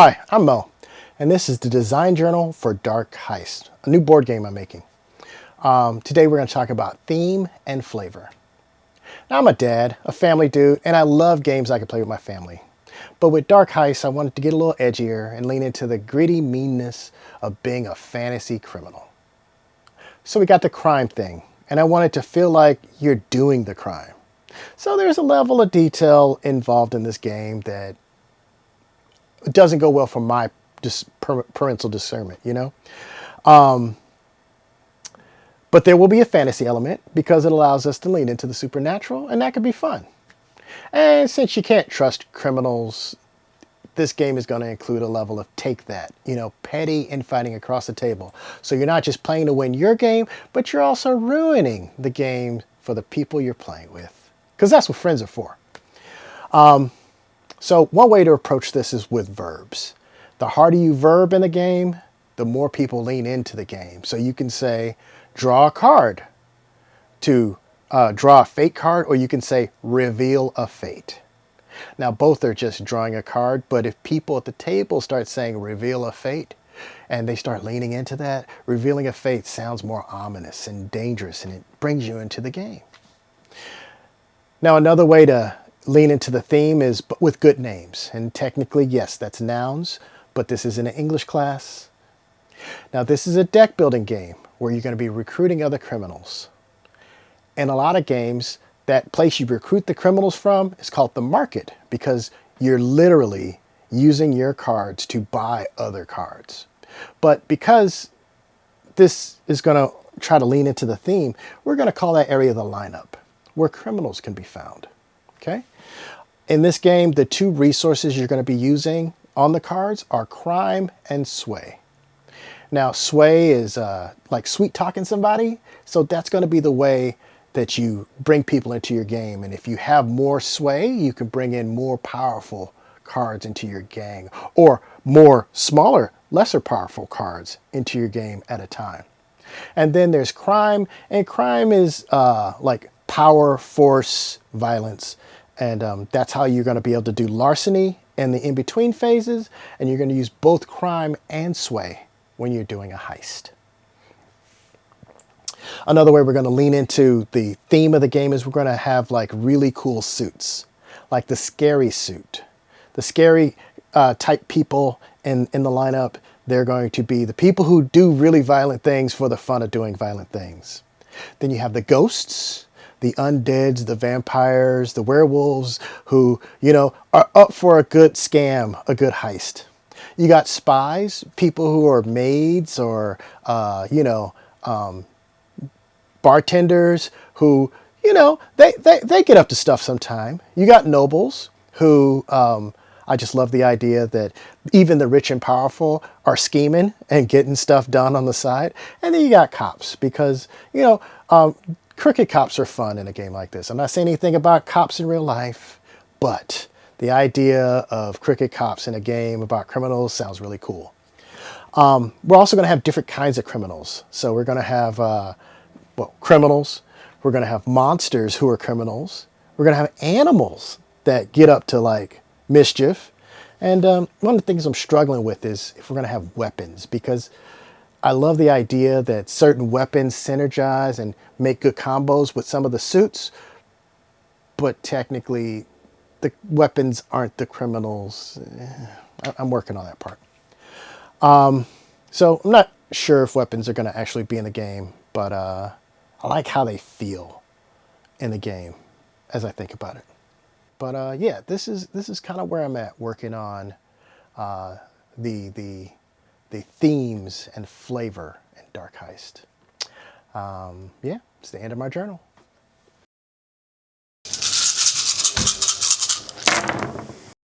Hi, I'm Mo, and this is the design journal for Dark Heist, a new board game I'm making. Today we're going to talk about theme and flavor. Now I'm a dad, a family dude, and I love games I can play with my family. But with Dark Heist, I wanted to get a little edgier and lean into the gritty meanness of being a fantasy criminal. So we got the crime thing, and I wanted to feel like you're doing the crime. So there's a level of detail involved in this game that doesn't go well for my parental discernment, you know? But there will be a fantasy element because it allows us to lean into the supernatural, and that could be fun. And since you can't trust criminals, this game is going to include a level of take that, petty infighting across the table. So you're not just playing to win your game, but you're also ruining the game for the people you're playing with. Because that's what friends are for. So one way to approach this is with verbs. The harder you verb in the game, the more people lean into the game. So you can say, draw a card to draw a fate card, or you can say, reveal a fate. Now, both are just drawing a card, but if people at the table start saying, reveal a fate, and they start leaning into that, revealing a fate sounds more ominous and dangerous, and it brings you into the game. Now, another way to lean into the theme is with good names. And technically, yes, that's nouns, but this is in an English class. Now, this is a deck building game where you're going to be recruiting other criminals. In a lot of games, that place you recruit the criminals from is called the market because you're literally using your cards to buy other cards. But because this is going to try to lean into the theme, we're going to call that area the lineup, where criminals can be found. Okay? In this game, the two resources you're going to be using on the cards are crime and sway. Now, sway is like sweet talking somebody, so that's going to be the way that you bring people into your game. And if you have more sway, you can bring in more powerful cards into your gang, or more smaller, lesser powerful cards into your game at a time. And then there's crime, and crime is like power, force, violence. And that's how you're going to be able to do larceny and the in-between phases. And you're going to use both crime and sway when you're doing a heist. Another way we're going to lean into the theme of the game is we're going to have like really cool suits, like the scary suit. The scary type people in the lineup, they're going to be the people who do really violent things for the fun of doing violent things. Then you have the ghosts, the undeads, the vampires, the werewolves who, are up for a good scam, a good heist. You got spies, people who are maids or, bartenders who, they get up to stuff sometime. You got nobles who, I just love the idea that even the rich and powerful are scheming and getting stuff done on the side. And then you got cops because, crooked cops are fun in a game like this. I'm not saying anything about cops in real life, but the idea of crooked cops in a game about criminals sounds really cool. We're also going to have different kinds of criminals. So we're going to have, criminals. We're going to have monsters who are criminals. We're going to have animals that get up to like mischief. And one of the things I'm struggling with is if we're going to have weapons, because I love the idea that certain weapons synergize and make good combos with some of the suits, but technically the weapons aren't the criminals. I'm working on that part. So I'm not sure if weapons are going to actually be in the game, but I like how they feel in the game as I think about it. But yeah, this is kind of where I'm at working on the themes and flavor in Dark Heist. Yeah, it's the end of my journal.